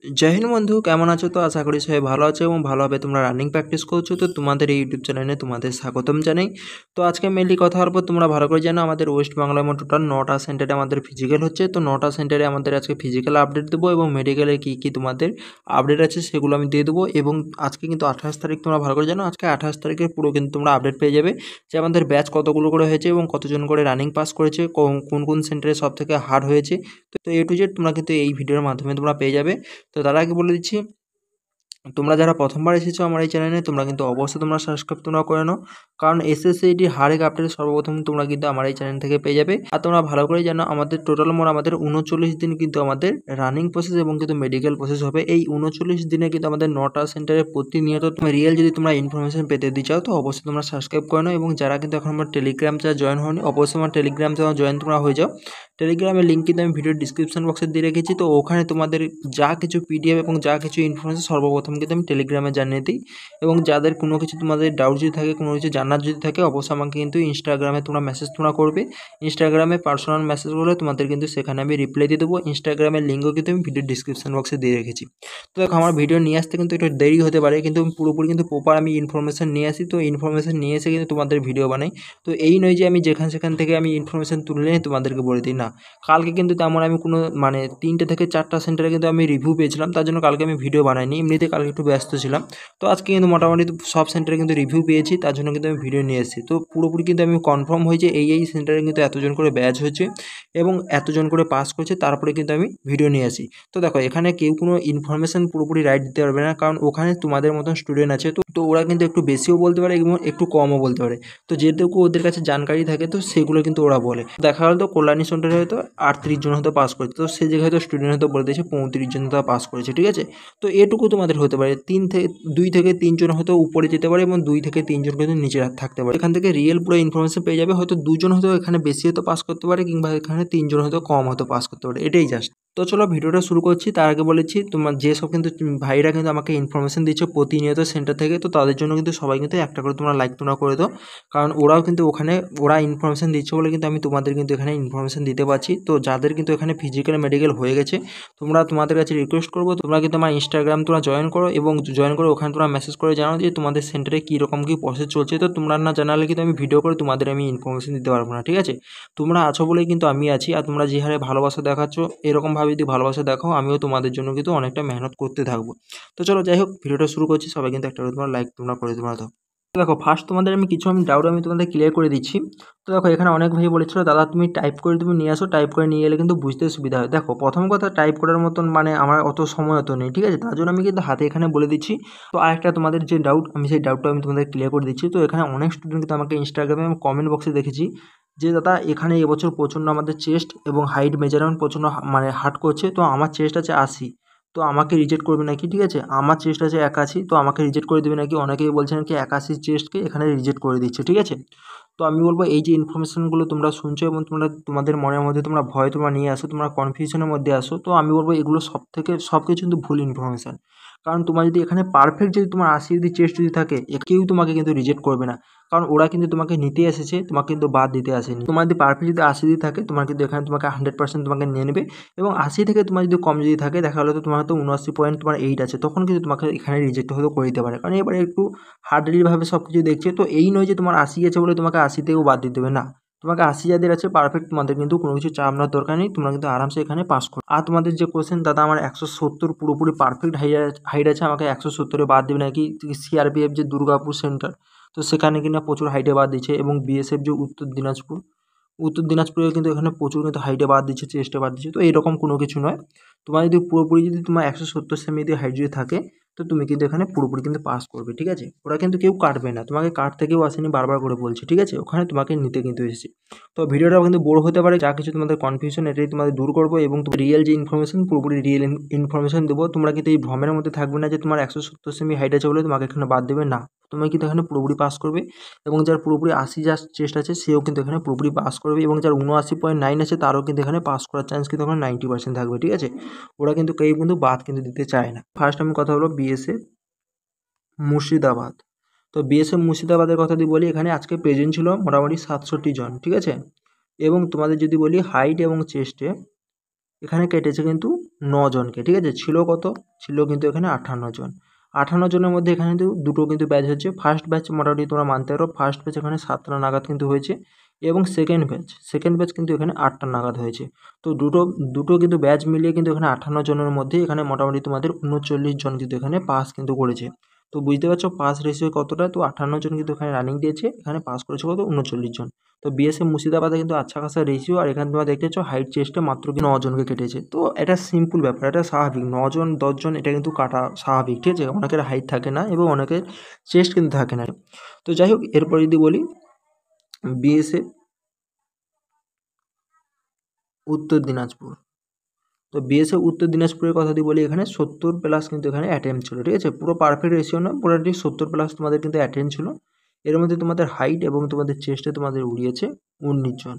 जय हिंद बंधु केमन आছো तो आशा करी सबाई भालो आছো এবং ভালোভাবে তোমরা রানিং প্র্যাকটিস করছো। তো তোমাদের এই ইউটিউব চ্যানেলে তোমাদের স্বাগতম জানাই। তো আজকে মেইনলি কথা হওয়ার পর তোমরা ভালো করে জানো আমাদের ওয়েস্ট বাংলায় মোট টোটাল 9টা সেন্টারে আমাদের ফিজিক্যাল হচ্ছে। তো 9টা সেন্টারে আমাদের আজকে ফিজিক্যাল আপডেট দেবো এবং মেডিকেলে কী কী তোমাদের আপডেট আছে সেগুলো আমি দিয়ে দেবো। এবং আজকে কিন্তু 28 তারিখ, তোমরা ভালো করে জানো আজকে 28 তারিখের পুরো কিন্তু তোমরা আপডেট পেয়ে যাবে যে আমাদের ব্যাচ কতগুলো করে হয়েছে এবং কতজন করে রানিং পাস করেছে, কোন কোন সেন্টারে সব থেকে হার্ড হয়েছে। তো এ টু জেড তোমরা কিন্তু এই ভিডিওর মাধ্যমে তোমরা পেয়ে যাবে। তো তার আগে বলে দিচ্ছি, তোমরা যারা প্রথমবার এসেছো আমার এই চ্যানেলে তোমরা কিন্তু অবশ্যই তোমরা সাবস্ক্রাইব তোমরা করে নাও, কারণ এসএসসিটি হারেক আপডেট সর্বপ্রথম তোমরা কিন্তু আমার এই চ্যানেল থেকে পেয়ে যাবে। আর তোমরা ভালো করে জানো আমাদের টোটাল মোট আমাদের 39 দিন কিন্তু আমাদের রানিং প্রসেস এবং কিন্তু মেডিকেল প্রসেস হবে। এই 39 দিনে কিন্তু আমাদের 9টা সেন্টারে প্রতিনিয়ত তোমার রিয়েল যদি তোমরা ইনফরমেশন পেতে দিতে চাও তো অবশ্যই তোমরা সাবস্ক্রাইব করে নাও। এবং যারা কিন্তু এখন আমার টেলিগ্রাম চ্যানেল জয়েন হয়নি অবশ্যই আমার টেলিগ্রাম চ্যানেল জয়েন তোমরা হয়ে যাও। টেলিগ্রামের লিঙ্ক কিন্তু আমি ভিডিও ডিসক্রিপশন বক্সে দিয়ে রেখেছি। তো ওখানে তোমাদের যা কিছু পিডিএফ এবং যা কিছু ইনফরমেশন সর্বপ্রথম কিন্তু আমি টেলিগ্রামে জানিয়ে দিই। এবং যাদের কোনো কিছু তোমাদের ডাউট যদি থাকে, কোনো কিছু জানার যদি থাকে অবশ্যই আমাকে কিন্তু ইনস্টাগ্রামে তোমরা মেসেজ তোমরা করবে। ইনস্টাগ্রামে পার্সোনাল মেসেজ করলে তোমাদের কিন্তু সেখানে আমি রিপ্লাই দিয়ে দেবো। ইনস্টাগ্রামের লিঙ্কও কিন্তু আমি ভিডিও ডিসক্রিপশন বক্সে দিয়ে রেখেছি। তো দেখো আমার ভিডিও নিয়ে আসতে কিন্তু একটু দেরি হতে পারে, কিন্তু আমি পুরোপুরি কিন্তু প্রপার আমি ইনফরমেশন নিয়ে আসি। তো ইনফরমেশন নিয়ে এসে কিন্তু তোমাদের ভিডিও বানাই। তো এই নয় যে আমি সেখান থেকে আমি ইনফরমেশন তুলে নিয়ে তোমাদেরকে বলে দিই না। কালকে কিন্তু তেমন আমি কোনো 3টে থেকে 4টা সেন্টারে কিন্তু আমি রিভিউ পেয়েছিলাম, তার জন্য কালকে আমি ভিডিও বানাইনি, এমনিতে কালকে একটু ব্যস্ত ছিলাম। তো আজকে কিন্তু মোটামুটি সব সেন্টারে কিন্তু রিভিউ পেয়েছি, তার জন্য কিন্তু আমি ভিডিও নিয়ে এসেছি। তো পুরোপুরি কিন্তু আমি কনফার্ম হয়েছে এই সেন্টারে কিন্তু এতজন করে ব্যাচ হয়েছে এবং এতজন করে পাস করেছে, তারপরে কিন্তু আমি ভিডিও নিয়ে আসি। তো দেখো এখানে কেউ কোনো ইনফরমেশন পুরোপুরি রাইট দিতে পারবে না, কারণ ওখানে তোমাদের মতন স্টুডেন্ট আছে। তো ওরা কিন্তু একটু বেশিও বলতে পারে এবং একটু কমও বলতে পারে। তো যেটুকু ওদের কাছে জানকারি থাকে তো সেগুলো কিন্তু ওরা বলে। দেখা গেল তো কল্যাণী সেন্টারে হয়তো 38 জন হয়তো পাস করেছে, তো সে জায়গায় হয়তো স্টুডেন্ট হয়তো বলে দিয়েছে 35 জন তারা পাস করেছে, ঠিক আছে। তো এটুকু তোমাদের হতে পারে। 2 থেকে 3 জন হয়তো উপরে যেতে পারে এবং 2 থেকে 3 জন কিন্তু নিচে থাকতে পারে। এখান থেকে রিয়েল পুরো ইনফরমেশন পেয়ে যাবে। হয়তো 2 জন হয়তো এখানে বেশি হয়তো পাস করতে পারে, কিংবা এখানে 3 জন হয়তো কম হয়তো পাস করতে পারে, এটাই জাস্ট। তো চলো ভিডিওটা শুরু করছি। তার আগে বলেছি তোমার যেসব কিন্তু ভাইরা কিন্তু আমাকে ইনফরমেশন দিচ্ছে প্রতিনিয়ত সেন্টার থেকে, তো তাদের জন্য কিন্তু সবাই কিন্তু একটা করে তোমরা লাইক তোমরা করে দাও, কারণ ওরাও কিন্তু ওখানে ওরা ইনফরমেশন দিচ্ছে বলে কিন্তু আমি তোমাদের কিন্তু এখানে ইনফরমেশন দিতে পারছি। তো যাদের কিন্তু এখানে ফিজিক্যাল মেডিকেল হয়ে গেছে তোমাদের কাছে রিকোয়েস্ট করবো তোমরা কিন্তু আমার ইনস্টাগ্রাম তোমরা জয়েন করো এবং জয়েন করে ওখানে তোমরা মেসেজ করে জানাও যে তোমাদের সেন্টারে কীরকম কী প্রসেস চলছে। তো তোমরা না জানালে কিন্তু আমি ভিডিও করে তোমাদের আমি ইনফরমেশন দিতে পারবো না, ঠিক আছে। তোমরা আছো বলেই কিন্তু আমি আছি। আর তোমরা যে হারে ভালোবাসা দেখাচ্ছ এরকমভাবে যদি ভালোবাসা দেখাও আমিও তোমাদের জন্য কিন্তু অনেকটা মেহনত করতে থাকবো। তো চলো যাই হোক ভিডিওটা শুরু করছি। সবাই কিন্তু একটা করে তোমরা লাইক তোমরা করে তোমরা দাও। দেখো ফার্স্ট তোমাদের আমি কিছু ডাউট আমি তোমাদের ক্লিয়ার করে দিচ্ছি। তো দেখো এখানে অনেক ভাই বলেছিল দাদা তুমি টাইপ করে তুমি নিয়ে আসো, টাইপ করে নিয়ে এলে কিন্তু বুঝতে সুবিধা হয়। দেখো প্রথম কথা টাইপ করার মতন আমার অত সময় অত নেই, ঠিক আছে, তার জন্য আমি কিন্তু হাতে এখানে বলে দিচ্ছি। তো আরেকটা তোমাদের যে ডাউট আমি সেই ডাউটটা আমি তোমাদের ক্লিয়ার করে দিচ্ছি। তো এখানে অনেক স্টুডেন্ট কিন্তু আমাকে ইনস্টাগ্রামে এবং কমেন্ট বক্সে দেখেছি যে দাদা এখানে এবছর প্রচণ্ড আমাদের চেস্ট এবং হাইট মেজারমেন্ট প্রচণ্ড হার্ড করছে। তো আমার চেস্ট আছে 80, তো আমাকে রিজেক্ট করবে নাকি, ঠিক আছে, আমার চেস্ট আছে 81, তো আমাকে রিজেক্ট করে দেবে নাকি। অনেকেই বলছেন কি 81 চেস্টকে এখানে রিজেক্ট করে দিচ্ছে, ঠিক আছে। তো আমি বলবো এই যে ইনফরমেশনগুলো তোমরা শুনছো এবং তোমাদের মনের মধ্যে তোমরা ভয় তোমরা নিয়ে আসো, তোমরা কনফিউশনের মধ্যে আসো, তো আমি বলবো এগুলো সব কিছু কিন্তু ভুল ইনফরমেশান। কারণ তোমার যদি এখানে পারফেক্ট যদি তোমার 80 যদি চেস্ট যদি থাকে কেউ তোমাকে কিন্তু রিজেক্ট করবে না, কারণ ওরা কিন্তু তোমাকে নিতে এসেছে, তোমাকে কিন্তু বাদ দিতে আসেনি। তোমার যদি পারফেক্ট যদি 80 যদি থাকে তোমার কিন্তু এখানে তোমাকে 100% তোমাকে নিয়ে নেবে। এবং 80 থেকে তোমার যদি কম যদি থাকে দেখা গেলো তো তোমার হয়তো 79.8 আছে, তখন কিন্তু তোমাকে এখানে রিজেক্ট হয়তো করে দিতে পারে, কারণ এবারে একটু হার্ডলিভাবে সব কিছু দেখছে। তো এই নয় যে তোমার 80 আছে বলে তোমাকে 80 থেকেও বাদ দিতে দেবে না। তোমাকে 80 যাদের আছে পারফেক্ট তোমাদের কিন্তু কোনো কিছু চাপ নেওয়ার দরকার নেই, তোমরা কিন্তু আরামসে এখানে পাস করো। আর তোমাদের যে কোশ্চেন দাদা আমার 170 পুরোপুরি পারফেক্ট হাইট আছে আমাকে 170-এ বাদ দেবে নাকি, সিআরপিএফ যে দুর্গাপুর সেন্টার তো সেখানে কিনা প্রচুর হাইটে বাদ দিচ্ছে, এবং বিএসএফ যে উত্তর দিনাজপুরে কিন্তু এখানে প্রচুর কিন্তু হাইটে বাদ দিচ্ছে, চেস্টে বাদ দিচ্ছে। তো এরকম কোনো কিছু নয়। তোমার যদি পুরোপুরি যদি তোমার 170 সেমি যদি হাইট যদি থাকে তো তুমি কিন্তু এখানে পুরোপুরি কিন্তু পাস করবে, ঠিক আছে। ওরা কিন্তু কেউ কাটবে না, তোমাকে কাট থেকেও আসেনি, বারবার করে বলছি, ঠিক আছে, ওখানে তোমাকে নিতে কিন্তু এসেছি। তো ভিডিওটাও কিন্তু বড় হতে পারে, যা কিছু তোমাদের কনফিউশন এটাই তোমাদের দূর করবো এবং রিয়েল যে ইনফরমেশন পুরোপুরি রিয়েল ইনফরমেশন দেবো। তোমরা কিন্তু এই ভ্রমের মধ্যে থাকবে না যে তোমার 170 সেমি হাইট আছে বলে তোমাকে এখানে বাদ দেবে না, তুমি কিন্তু এখানে পুরোপুরি পাস করবে। এবং যার পুরোপুরি 80 যার চেস্ট আছে সেও কিন্তু এখানে পুরোপুরি পাস করবে, এবং যার 79.9 আছে তারও কিন্তু এখানে পাস করার চান্স কিন্তু এখানে 90% থাকবে, ঠিক আছে। ওরা কিন্তু কেউ কিন্তু বাদ কিন্তু দিতে চায় না। ফার্স্ট আমি কথা বলবো বিএসএফ মুর্শিদাবাদ। তো বিএসএফ মুর্শিদাবাদের কথা যদি বলি এখানে আজকে প্রেজেন্ট ছিল মোটামুটি 67 জন, ঠিক আছে। এবং তোমাদের যদি বলি হাইট এবং চেস্টে এখানে কেটেছে কিন্তু জনকে, ঠিক আছে। ছিল কত, ছিল কিন্তু এখানে 58 জন। 58 জনের মধ্যে এখানে কিন্তু দুটো কিন্তু ব্যাচ হচ্ছে। ফার্স্ট ব্যাচ মোটামুটি তোমরা মানতে পারো, ফার্স্ট ব্যাচ এখানে 7টা নাগাদ কিন্তু হয়েছে, এবং সেকেন্ড ব্যাচ কিন্তু এখানে 8টা নাগাদ হয়েছে। তো দুটো কিন্তু ব্যাচ মিলিয়ে কিন্তু এখানে 58 জনের মধ্যে এখানে মোটামুটি তোমাদের 39 জন কিন্তু এখানে পাস কিন্তু করেছে। তো বুঝতে পারছো পাস রেশিও কতটা। তো 58 জন কিন্তু এখানে রানিং দিয়েছে, এখানে পাস করেছে কত, 39 জন। তো বিএসএফ মুর্শিদাবাদে কিন্তু আচ্ছা খাসা রেশিও। আর এখানে তোমরা দেখতে পাচ্ছ হাইট চেস্টে মাত্র 9 জনকে কেটেছে। তো এটা সিম্পল ব্যাপার, এটা স্বাভাবিক, 9 জন 10 জন এটা কিন্তু কাটা স্বাভাবিক, ঠিক আছে। অনেকের হাইট থাকে না এবং অনেকের চেস্ট কিন্তু থাকে না। তো যাই হোক, এরপর যদি বলি বিএসএফ উত্তর দিনাজপুর। তো বিএসএফ উত্তর দিনাজপুরের কথা যদি বলি, এখানে 70+ কিন্তু এখানে অ্যাটেম্প ছিল, ঠিক আছে। পুরো পারফেক্ট রেশিও না, পুরোটি 70+ তোমাদের কিন্তু অ্যাটেম্প ছিল। এর মধ্যে তোমাদের হাইট এবং তোমাদের চেস্টে তোমাদের উড়িয়েছে 19 জন।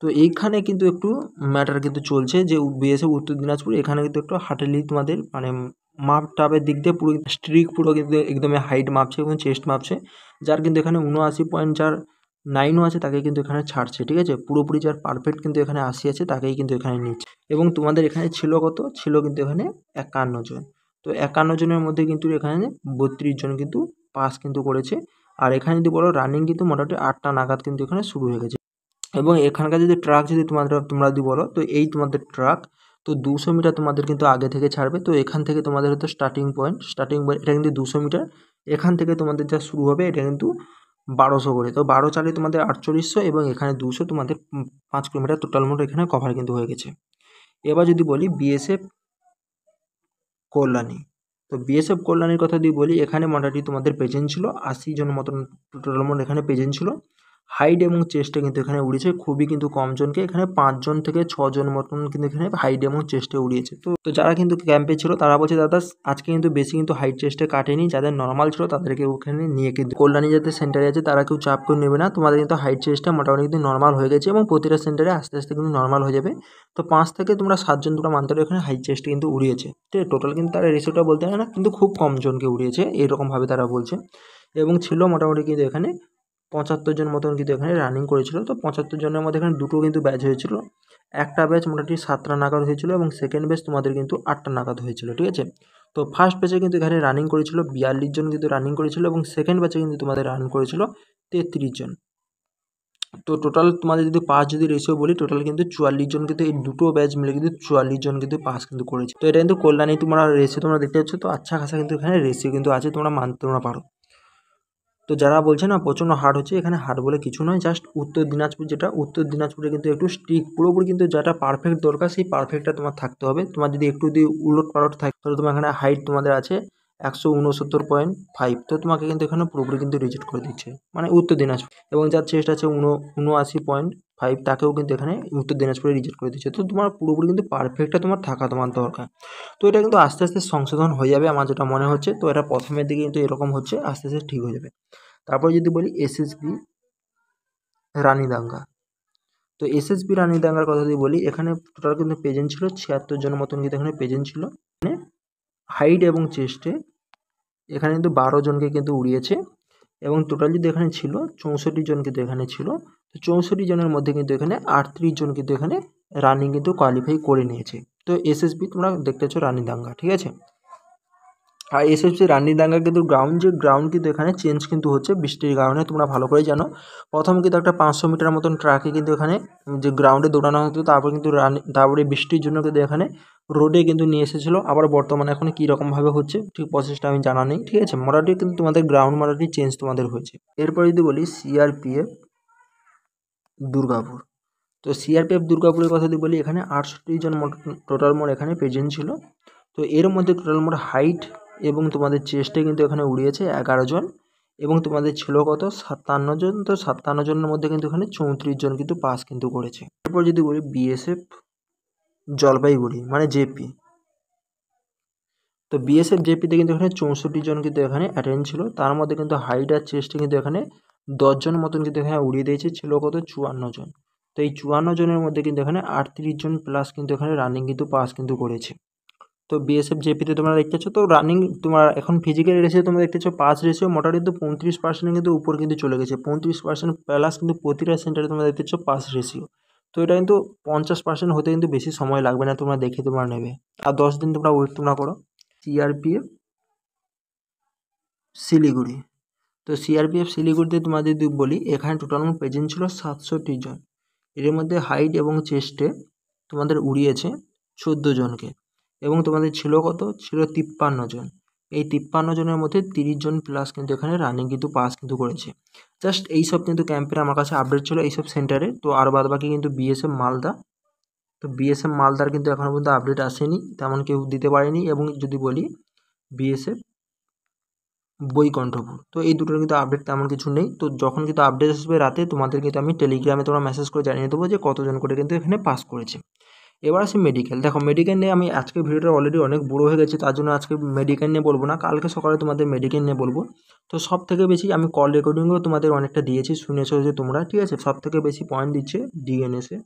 তো এইখানে কিন্তু একটু ম্যাটার কিন্তু চলছে যে বিএসএফ উত্তর দিনাজপুর এখানে কিন্তু একটু হার্টেলি তোমাদের মানে মাপ টাপের দিক দিয়ে পুরো স্ট্রিক, পুরো কিন্তু একদমই হাইট মাপছে এবং চেস্ট মাপছে। যার কিন্তু এখানে 79.9ও আছে তাকে কিন্তু এখানে ছাড়ছে, ঠিক আছে। পুরোপুরি যার পারফেক্ট কিন্তু এখানে 80 আছে তাকেই কিন্তু এখানে নিচ্ছে। এবং তোমাদের এখানে ছিল কত, ছিল কিন্তু এখানে 51 জন। তো 51 জনের মধ্যে কিন্তু এখানে 32 জন কিন্তু পাস কিন্তু করেছে। আর এখানে যদি বলো রানিং কিন্তু মোটামুটি 8টা নাগাদ কিন্তু এখানে শুরু হয়ে গেছে। এবং এখানকার যদি ট্রাক যদি তোমরা যদি বলো, তো এই তোমাদের ট্রাক তো 200 মিটার তোমাদের কিন্তু আগে থেকে ছাড়বে। তো এখান থেকে তোমাদের হয়তো স্টার্টিং পয়েন্ট এটা কিন্তু 200 মিটার। এখান থেকে তোমাদের যা শুরু হবে এটা কিন্তু 1200 করে। তো 12 চালে তোমাদের 4800 এবং এখানে 200, তোমাদের 5 কিলোমিটার টোটাল মোট এখানে কভার কিন্তু হয়ে গেছে। এবার যদি বলি বিএসএফ কল্যাণী। তো বিএসএফ কল্যাণীর কথা যদি বলি, এখানে মোটামুটি তোমাদের প্রেজেন্ট ছিল 80 জন মতন টোটাল মোট এখানে প্রেজেন্ট ছিল। হাইট এবং চেস্টে কিন্তু এখানে উড়িয়েছে খুবই কিন্তু কম জনকে, এখানে 5 জন থেকে 6 জন মতন কিন্তু এখানে হাইট এবং চেস্টে উড়িয়েছে। তো যারা কিন্তু ক্যাম্পে ছিল তারা বলছে দাদা আজকে কিন্তু বেশি কিন্তু হাইট চেস্টে কাটেনি, যাদের নর্মাল ছিল তাদেরকে ওখানে নিয়ে কিন্তু কল্যাণী যাদের সেন্টারে আছে তারা কেউ চাপ করে নেবে না, তোমাদের কিন্তু হাইট চেস্টটা মোটামুটি কিন্তু নর্মাল হয়ে গেছে এবং প্রতিটা সেন্টারে আস্তে আস্তে কিন্তু নর্মাল হয়ে যাবে। তো 5 থেকে তোমরা 7 জন তোমরা মানতে পারো এখানে হাইট চেস্টে কিন্তু উড়িয়েছে, ঠিক আছে। টোটাল কিন্তু তারা রেশিওটা বলতে পারে না, কিন্তু খুব কম জনকে উড়িয়েছে এরকমভাবে তারা বলছে। এবং ছিল মোটামুটি কিন্তু এখানে 75 জন মতন কিন্তু এখানে রানিং করেছিল। তো 75 জনের মধ্যে এখানে দুটো কিন্তু ব্যাচ হয়েছিল। একটা ব্যাচ মোটামুটি 7টা নাগাদ হয়েছিল এবং সেকেন্ড ব্যাচ তোমাদের কিন্তু 8টা নাগাদ হয়েছিল, ঠিক আছে। তো ফার্স্ট ব্যাচে কিন্তু এখানে রানিং করেছিল 42 জন কিন্তু রানিং করেছিল এবং সেকেন্ড ব্যাচে কিন্তু তোমাদের রান করেছিল 33 জন। তো টোটাল তোমাদের যদি পাস যদি রেশিও বলি, টোটাল কিন্তু 44 জন কিন্তু এই দুটো ব্যাচ মিলে কিন্তু 44 জন কিন্তু পাস কিন্তু করেছে। তো এটা কিন্তু কল্যাণী তোমরা রেশিও তোমরা দেখতে পাচ্ছ। তো আচ্ছা খাসা কিন্তু এখানে রেশিও কিন্তু আছে, তোমরা মানতে তোমরা পারো। তো যারা বলছে না প্রচণ্ড হার্ড হচ্ছে, এখানে হার্ড বলে কিছু নয়, জাস্ট উত্তর দিনাজপুর যেটা উত্তর দিনাজপুরে কিন্তু একটু স্ট্রিক পুরোপুরি কিন্তু যেটা পারফেক্ট দরকার সেই পারফেক্টটা তোমার থাকতে হবে। তোমার যদি একটু যদি উলট পালট থাকে তাহলে তোমার এখানে হাইট তোমাদের আছে 169.5, তো তোমাকে কিন্তু এখানে পুরোপুরি কিন্তু রিজেক্ট করে দিচ্ছে মানে উত্তর দিনাজপুর। এবং যার চেস্ট আছে 79.5 তাকেও কিন্তু এখানে উত্তর দিনাজপুরে রিজেক্ট করে দিচ্ছে। তো তোমার পুরোপুরি কিন্তু পারফেক্টটা তোমার থাকা তোমার দরকার। তো এটা কিন্তু আস্তে আস্তে সংশোধন হয়ে যাবে আমার যেটা মনে হচ্ছে। তো এটা প্রথমের দিকে কিন্তু এরকম হচ্ছে, আস্তে আস্তে ঠিক হয়ে যাবে। তারপর যদি বলি এসএসবি রানীদাঙ্গা। তো এসএসবি রানীদাঙ্গার কথা যদি বলি, এখানে টোটাল কিন্তু প্রেজেন্ট ছিল 76 জনের মতন কিন্তু এখানে প্রেজেন্ট ছিল। মানে হাইট এবং চেস্টে এখানে কিন্তু 12 জনকে কিন্তু উড়িয়েছে এবং টোটাল যদি এখানে ছিল 64 জন কিন্তু এখানে ছিল। তো 64 জনের মধ্যে কিন্তু এখানে 38 জন কিন্তু এখানে রানিং কিন্তু কোয়ালিফাই করে নিয়েছে। তো এসএসবি তোমরা দেখতে পাচ্ছ রানীদাঙ্গা, ঠিক আছে। আর এসএসবি রানীদাঙ্গা কিন্তু গ্রাউন্ড কিন্তু এখানে চেঞ্জ কিন্তু হচ্ছে বৃষ্টির কারণে, তোমরা ভালো করে জানো। প্রথম কিন্তু একটা 500 মিটার মতন ট্র্যাকে কিন্তু এখানে যে গ্রাউন্ডে দৌড়ানো হতো, তারপর কিন্তু তারপরে বৃষ্টির জন্য কিন্তু এখানে রোডে কিন্তু নিয়ে এসেছিলো। আবার বর্তমানে এখন কীরকমভাবে হচ্ছে ঠিক প্রসেসটা আমি জানা নেই, ঠিক আছে। মোটামুটি কিন্তু তোমাদের গ্রাউন্ড মোটামুটি চেঞ্জ তোমাদের হয়েছে। এরপর যদি বলি সিআরপিএফ দুর্গাপুর। তো সিআরপিএফ দুর্গাপুরের কথা যদি বলি, এখানে 68 জন টোটাল মোট এখানে প্রেজেন্ট ছিল। তো এর মধ্যে টোটাল মোট হাইট এবং তোমাদের চেস্টে কিন্তু এখানে উড়িয়েছে 11 জন এবং তোমাদের ছিল কত 57 জন। তো 57 জনের মধ্যে কিন্তু এখানে 34 জন কিন্তু পাস কিন্তু করেছে। এরপর যদি বলি বিএসএফ জলপাইগুড়ি মানে জেপি। তো বিএসএফ জেপিতে কিন্তু এখানে 64 জন কিন্তু এখানে অ্যাটেন্ড ছিল। তার মধ্যে কিন্তু হাইট আর চেস্টে কিন্তু এখানে 10 জন মতন কিন্তু এখানে উড়িয়ে দিয়েছে, ছিল কত 54 জন। তো এই 54 জনের মধ্যে কিন্তু এখানে 38 জন প্লাস কিন্তু এখানে রানিং কিন্তু পাস কিন্তু করেছে। তো বিএসএফ জেপিতে তোমরা দেখতে পাচ্ছ। তো রানিং তোমার এখন ফিজিক্যাল রেশিও তোমরা দেখতে পাচ্ছ, পাস রেশিও মোটামুটি কিন্তু 35% কিন্তু উপর কিন্তু চলে গেছে, 35% প্লাস কিন্তু প্রতিটা সেন্টারে তোমরা দেখতে পাচ্ছ পাস রেশিও। তো এটা কিন্তু 50% হতে কিন্তু বেশি সময় লাগবে না, তোমরা দেখে তোমরা নেবে। আর 10 দিন তোমরা ওয়েট তোমরা করো। সিআরপিএফ শিলিগুড়ি। তো সিআরপিএফ শিলিগুড়িতে তোমাদের যদি বলি, এখানে টোটাল প্রেজেন্ট ছিল 67 জন। এর মধ্যে হাইট এবং চেস্টে তোমাদের উড়িয়েছে 14 জনকে, এবং তোমাদের ছিল কত, ছিল 53 জন। এই 53 জনের মধ্যে 30 জন প্লাস কিন্তু এখানে রানিং কিন্তু পাস কিন্তু করেছে। জাস্ট এইসব কিন্তু ক্যাম্পের আমার কাছে আপডেট ছিল এইসব সেন্টারে। তো আর বাদ বাকি কিন্তু বিএসএফ মালদা, তো বিএসএফ মালদার কিন্তু এখনও পর্যন্ত আপডেট আসেনি, তেমন কেউ দিতে পারেনি। এবং যদি বলি বিএসএফ বৈকুণ্ঠপুর, তো এই দুটোর কিন্তু আপডেট তেমন কিছু নেই। তো যখন কিন্তু আপডেট আসবে রাতে, তোমাদের কিন্তু আমি টেলিগ্রামে তোমরা মেসেজ করে জানিয়ে দেবো যে কতজন করে কিন্তু এখানে পাস করেছে। এবার আসি মেডিকেল। দেখো মেডিকেল নিয়ে আমি আজকে ভিডিওটা অলরেডি অনেক বড়ো হয়ে গেছে, তার জন্য আজকে মেডিকেল নিয়ে বলবো না, কালকে সকালে তোমাদের মেডিকেল নিয়ে বলবো। তো সব থেকে বেশি আমি কল রেকর্ডিংও তোমাদের অনেকটা দিয়েছি, শুনেছো যে তোমরা, ঠিক আছে। সব থেকে বেশি পয়েন্ট দিচ্ছে ডিএনএসে।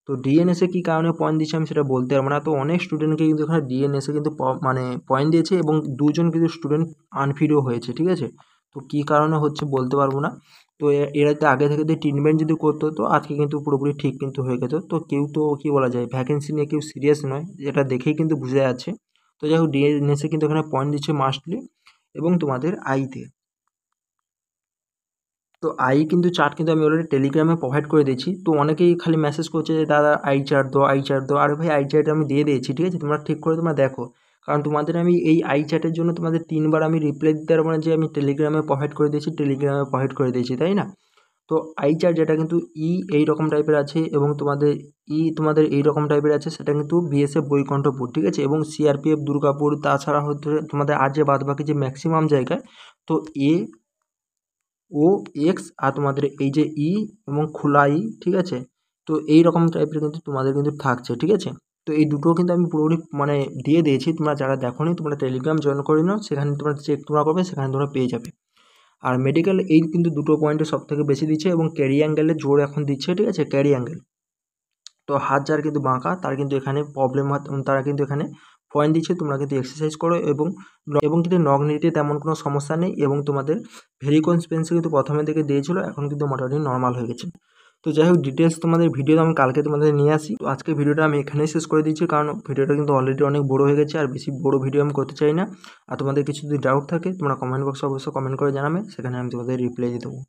তো ডিএনএসে কী কারণে পয়েন্ট দিচ্ছে আমি সেটা বলতে পারবো না। তো অনেক স্টুডেন্টকে কিন্তু এখানে ডিএনএসে কিন্তু মানে পয়েন্ট দিয়েছে, এবং 2 জন কিন্তু স্টুডেন্ট আনফিটও হয়েছে, ঠিক আছে। তো কী কারণে হচ্ছে বলতে পারবো না। তো এরা তো আগে থেকে যদি ট্রিটমেন্ট যদি করতো, তো আজকে কিন্তু পুরোপুরি ঠিক কিন্তু হয়ে যেত। তো কেউ তো কী বলা যায়, ভ্যাকেন্সি নিয়ে কেউ সিরিয়াস নয়, এটা দেখেই কিন্তু বোঝা যাচ্ছে। তো যাই হোক, ডিএনএসে কিন্তু এখানে পয়েন্ট দিচ্ছে মাস্টলি, এবং তোমাদের আইতে। তো আই কিন্তু চার্ট কিন্তু আমি অলরেডি টেলিগ্রামে প্রোভাইড করে দিয়েছি। তো অনেকেই খালি মেসেজ করছে যে দাদা আই চার্ট দাও, আই চার্ট দাও। আরে ভাই, আই চার্ট আমি দিয়ে দিয়েছি, ঠিক আছে, তোমরা ঠিক করে তোমরা দেখো। কারণ তোমাদের আমি এই আই চার্টের জন্য তোমাদের 3বার আমি রিপ্লাই দিতে পারবো না যে আমি টেলিগ্রামে প্রোভাইড করে দিয়েছি, টেলিগ্রামে প্রোভাইড করে দিয়েছি, তাই না। তো আই চার্ট যেটা কিন্তু এই রকম টাইপের আছে, এবং তোমাদের এই রকম টাইপের আছে, সেটা কিন্তু বিএসএফ বৈকুণ্ঠপুর, ঠিক আছে, এবং সিআরপিএফ দুর্গাপুর। তাছাড়া হচ্ছে তোমাদের আর যে বাদ বাকি যে ম্যাক্সিমাম জায়গায়, তো ও এক্স আর তোমাদের এই যে এবং খোলা ঠিক আছে। তো এই রকম টাইপের কিন্তু তোমাদের কিন্তু থাকছে, ঠিক আছে। তো এই দুটো কিন্তু আমি পুরোপুরি মানে দিয়ে দিয়েছি, তোমরা যারা দেখোনি তোমরা টেলিগ্রাম জয়েন করে নাও, সেখানে তোমরা চেক তোমরা করবে, সেখানে তোমরা পেয়ে যাবে। আর মেডিকেল এই কিন্তু দুটো পয়েন্টে সব থেকে বেশি দিচ্ছে, এবং ক্যারি অ্যাঙ্গেলে জোর এখন দিচ্ছে, ঠিক আছে, ক্যারি অ্যাঙ্গেল। তো হাত যার কিন্তু বাঁকা, তার কিন্তু এখানে প্রবলেম হয়, তারা কিন্তু এখানে পয়েন্ট দিচ্ছে। তোমরা কিন্তু এক্সারসাইজ করো, এবং কিন্তু নখ নিতে তেমন কোনো সমস্যা নেই। এবং তোমাদের ভেরিকোন্স পেন্সিল কিন্তু প্রথমের দিকে দিয়েছিল, এখন কিন্তু মোটামুটি নর্মাল হয়ে গেছে। তো যাই হোক, ডিটেলস তোমাদের ভিডিও আমি কালকে তোমাদের নিয়ে আসি। তো আজকে ভিডিওটা আমি এখানেই শেষ করে দিচ্ছি, কারণ ভিডিওটা কিন্তু অলরেডি অনেক বড়ো হয়ে গেছে, আর বেশি বড়ো ভিডিও আমি করতে চাই না। আর তোমাদের কিছু যদি ডাউট থাকে তোমরা কমেন্ট বক্সে অবশ্যই কমেন্ট করে জানাবে, সেখানে আমি তোমাদের রিপ্লাই দিয়ে দেবো।